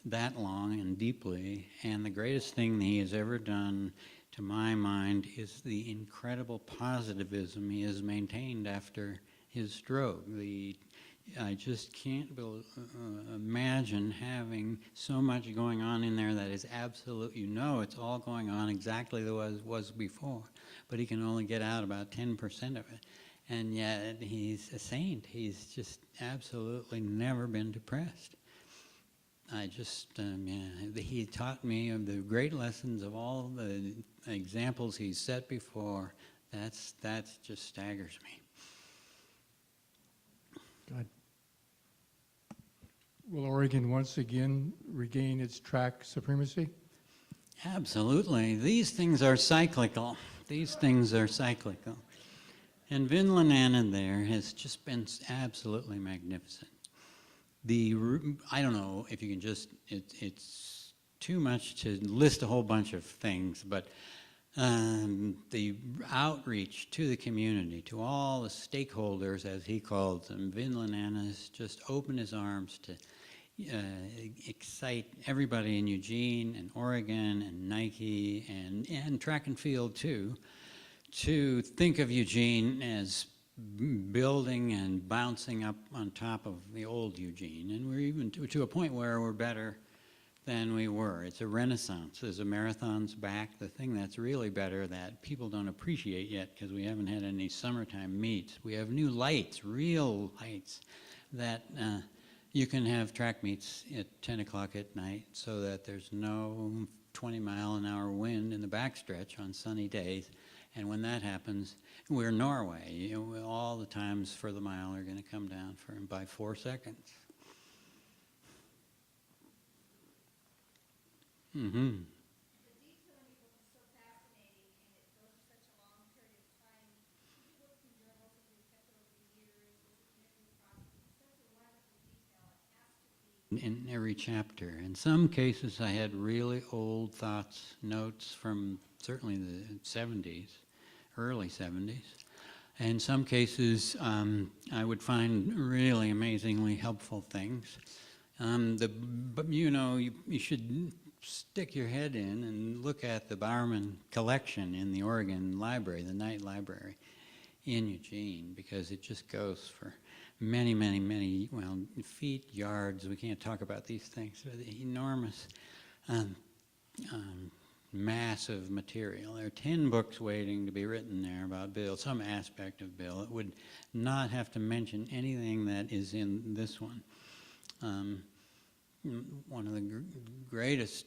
that long and deeply, and the greatest thing that he has ever done, to my mind, is the incredible positivism he has maintained after his stroke. I just can't imagine having so much going on in there that is absolute. It's all going on exactly the way it was before, but he can only get out about 10% of it. And yet he's a saint. He's just absolutely never been depressed. He taught me of the great lessons of all the examples he's set before. That just staggers me. Go ahead. Will Oregon once again regain its track supremacy? Absolutely. These things are cyclical. And Vinland there has just been absolutely magnificent. I don't know if you can it's too much to list a whole bunch of things, but the outreach to the community, to all the stakeholders, as he called them, Vinland has just opened his arms to excite everybody in Eugene and Oregon and Nike and track and field too, to think of Eugene as building and bouncing up on top of the old Eugene. And we're even to a point where we're better than we were. It's a renaissance. There's a marathon's back. The thing that's really better that people don't appreciate yet, because we haven't had any summertime meets, we have new lights, real lights, that you can have track meets at 10 o'clock at night so that there's no 20-mile-an-hour wind in the backstretch on sunny days. And when that happens, we're Norway. All the times for the mile are going to come down by 4 seconds. Mm-hmm. The detailing book is so fascinating, and it goes for such a long period of time. These books and journals that we've kept over the years, it's an interview process. It's such a wonderful detail. It has to be. In every chapter. In some cases, I had really old thoughts, notes from certainly the 70s, early 70s. In some cases, I would find really amazingly helpful things. You should stick your head in and look at the Bowerman collection in the Oregon Library, the Knight Library in Eugene, because it just goes for many, many, many, feet, yards. We can't talk about these things, but enormous, massive material. There are 10 books waiting to be written there about Bill, some aspect of Bill. It would not have to mention anything that is in this one. One of the greatest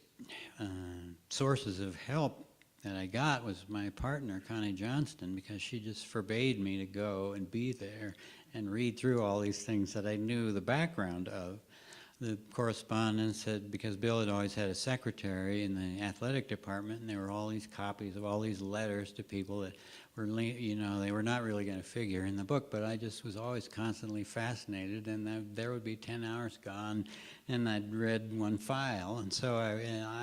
sources of help that I got was my partner, Connie Johnston, because she just forbade me to go and be there and read through all these things that I knew the background of. The correspondence had, because Bill had always had a secretary in the athletic department, and there were all these copies of all these letters to people that were, they were not really going to figure in the book, but I just was always constantly fascinated, and there would be 10 hours gone, and I'd read one file, and so I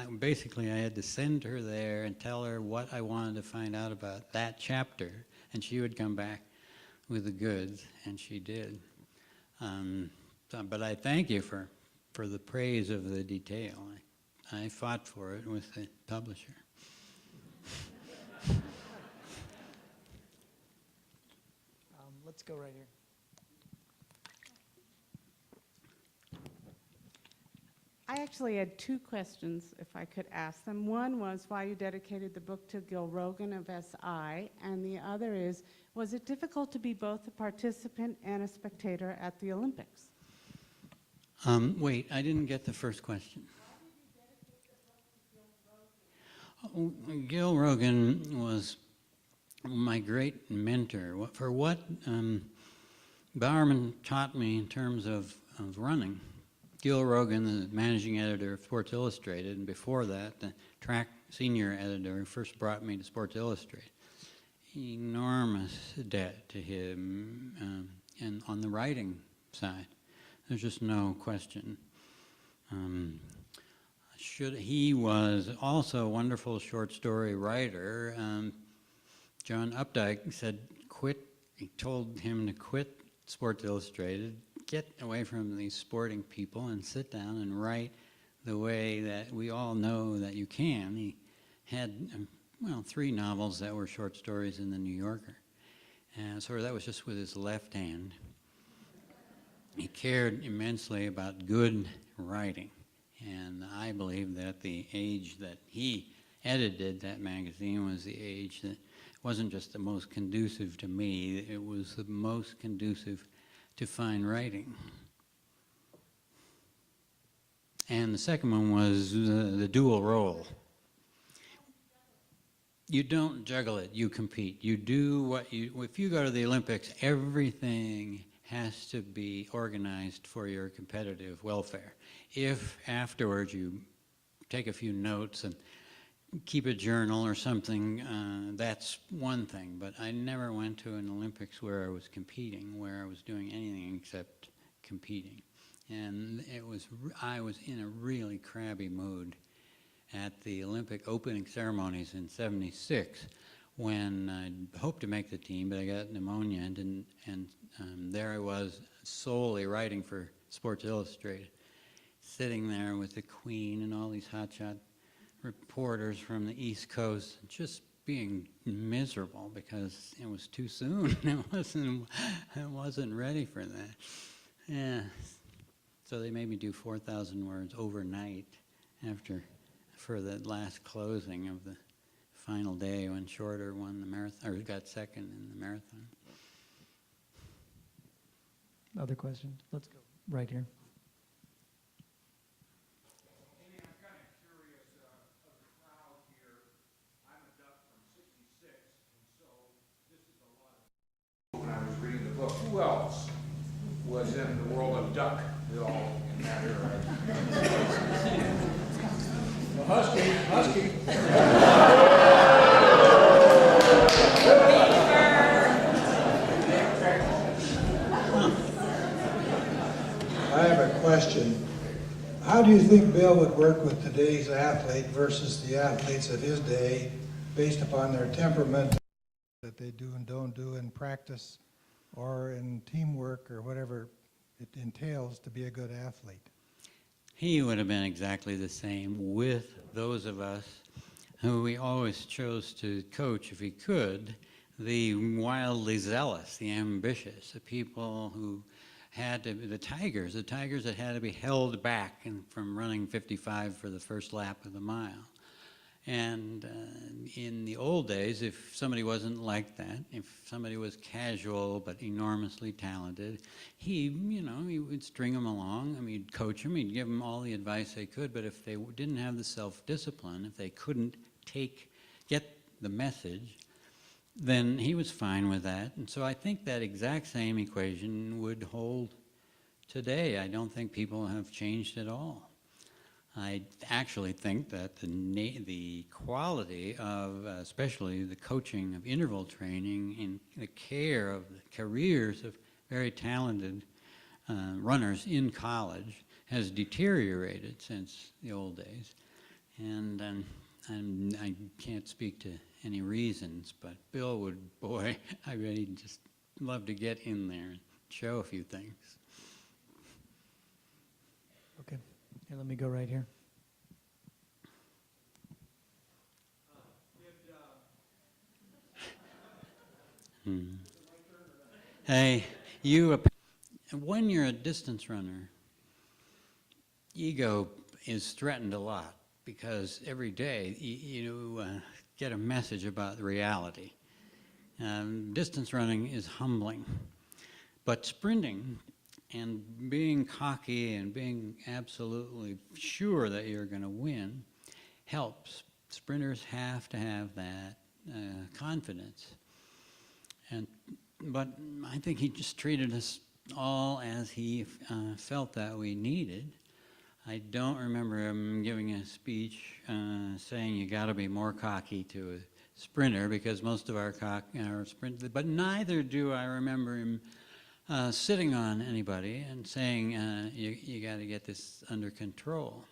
had to send her there and tell her what I wanted to find out about that chapter, and she would come back with the goods, and she did. But I thank you for the praise of the detail. I fought for it with the publisher. Let's go right here. I actually had two questions, if I could ask them. One was why you dedicated the book to Gil Rogan of SI, and the other is, was it difficult to be both a participant and a spectator at the Olympics? Wait, I didn't get the first question. Oh, Gil Rogan was my great mentor. For what Bowerman taught me in terms of running. Gil Rogan, the managing editor of Sports Illustrated, and before that, the track senior editor who first brought me to Sports Illustrated. Enormous debt to him, and on the writing side, there's just no question. He was also a wonderful short story writer. John Updike said, he told him to quit Sports Illustrated, get away from these sporting people and sit down and write the way that we all know that you can. He had, well, 3 novels that were short stories in the New Yorker. And so that was just with his left hand. He cared immensely about good writing. And I believe that the age that he edited that magazine was the age that wasn't just the most conducive to me, it was the most conducive to fine writing. And the second one was the dual role. You don't juggle it, you compete. You do what if you go to the Olympics, everything has to be organized for your competitive welfare. If afterwards you take a few notes and keep a journal or something, that's one thing. But I never went to an Olympics where I was competing, where I was doing anything except competing. And I was in a really crabby mood at the Olympic opening ceremonies in '76 when I hoped to make the team, but I got pneumonia and there I was solely writing for Sports Illustrated, sitting there with the Queen and all these hotshot reporters from the East Coast, just being miserable because it was too soon. I wasn't ready for that. Yeah. So they made me do 4,000 words overnight for the last closing of the final day when Shorter won the marathon, or got second in the marathon. Other questions? Let's go right here. Amy, I'm kind of curious of the crowd here. I'm a Duck from '66, and so this is a lot of. When I was reading the book, who else was in the world of Duckville in that era? The Husky. I have a question. How do you think Bill would work with today's athlete versus the athletes of his day based upon their temperament that they do and don't do in practice or in teamwork or whatever it entails to be a good athlete? He would have been exactly the same with those of us who we always chose to coach if he could, the wildly zealous, the ambitious, the people who had to, the tigers that had to be held back from running 55 for the first lap of the mile. And in the old days, if somebody wasn't like that, if somebody was casual but enormously talented, he would string them along. I mean, he'd coach them, he'd give them all the advice they could, but if they didn't have the self-discipline, if they couldn't get the message, then he was fine with that. And so I think that exact same equation would hold today. I don't think people have changed at all. I actually think that the quality of, especially the coaching of interval training and the care of the careers of very talented runners in college has deteriorated since the old days. And I can't speak to any reasons, but Bill would, boy, I really just love to get in there and show a few things. Okay. Here, let me go right here. Hey, when you're a distance runner, ego is threatened a lot because every day you get a message about reality. Distance running is humbling, but sprinting and being cocky and being absolutely sure that you're going to win helps. Sprinters have to have that confidence. But I think he just treated us all as he felt that we needed. I don't remember him giving a speech saying you got to be more cocky to a sprinter, because most of our sprint, but neither do I remember him sitting on anybody and saying you got to get this under control.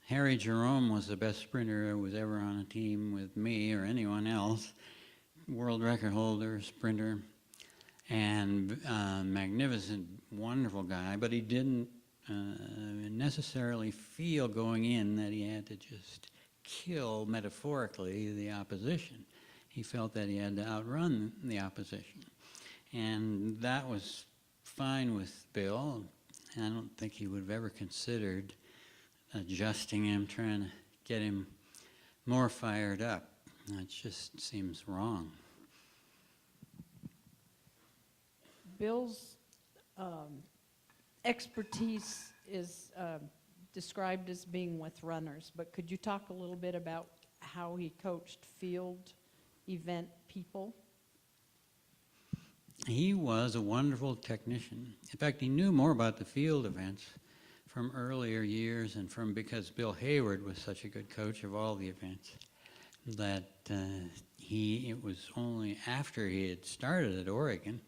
Harry Jerome was the best sprinter who was ever on a team with me or anyone else. World record holder, sprinter, and magnificent, wonderful guy, but he didn't necessarily feel going in that he had to just kill, metaphorically, the opposition. He felt that he had to outrun the opposition. And that was fine with Bill. I don't think he would have ever considered adjusting him, trying to get him more fired up. It just seems wrong. Bill's expertise is described as being with runners, but could you talk a little bit about how he coached field event people? He was a wonderful technician. In fact, he knew more about the field events from earlier years and because Bill Hayward was such a good coach of all the events, that it was only after he had started at Oregon,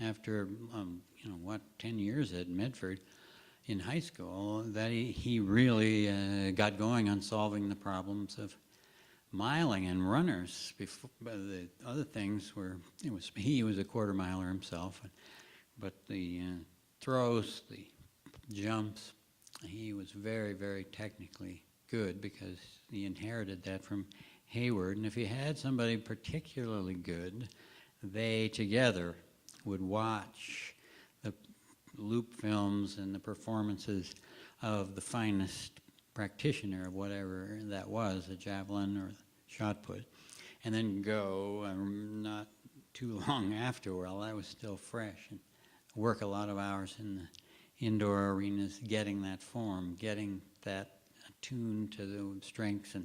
after 10 years at Medford in high school, that he really got going on solving the problems of miling and runners. Before the other things were, he was a quarter miler himself, but the throws, the jumps, he was very, very technically good because he inherited that from Hayward. And if he had somebody particularly good, they together would watch the loop films and the performances of the finest practitioner of whatever that was, a javelin or shot put, and then go, not too long after, while I was still fresh, and work a lot of hours in the indoor arenas, getting that form, getting that attuned to the strengths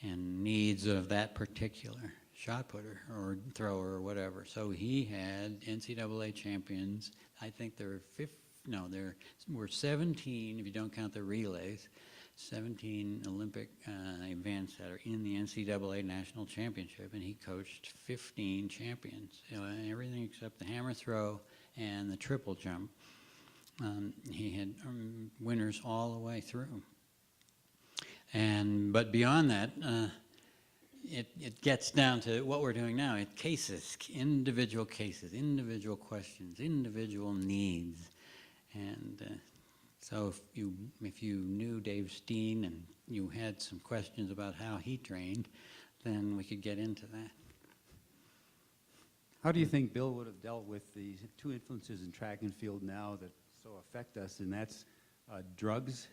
and needs of that particular shot putter or thrower or whatever. So he had NCAA champions. I think there were 17, if you don't count the relays, 17 Olympic events that are in the NCAA National Championship, and he coached 15 champions, everything except the hammer throw and the triple jump. He had winners all the way through. But beyond that, it gets down to what we're doing now. Individual cases, individual questions, individual needs. And so if you knew Dave Steen and you had some questions about how he trained, then we could get into that. How do you think Bill would have dealt with the two influences in track and field now that so affect us, and that's drugs,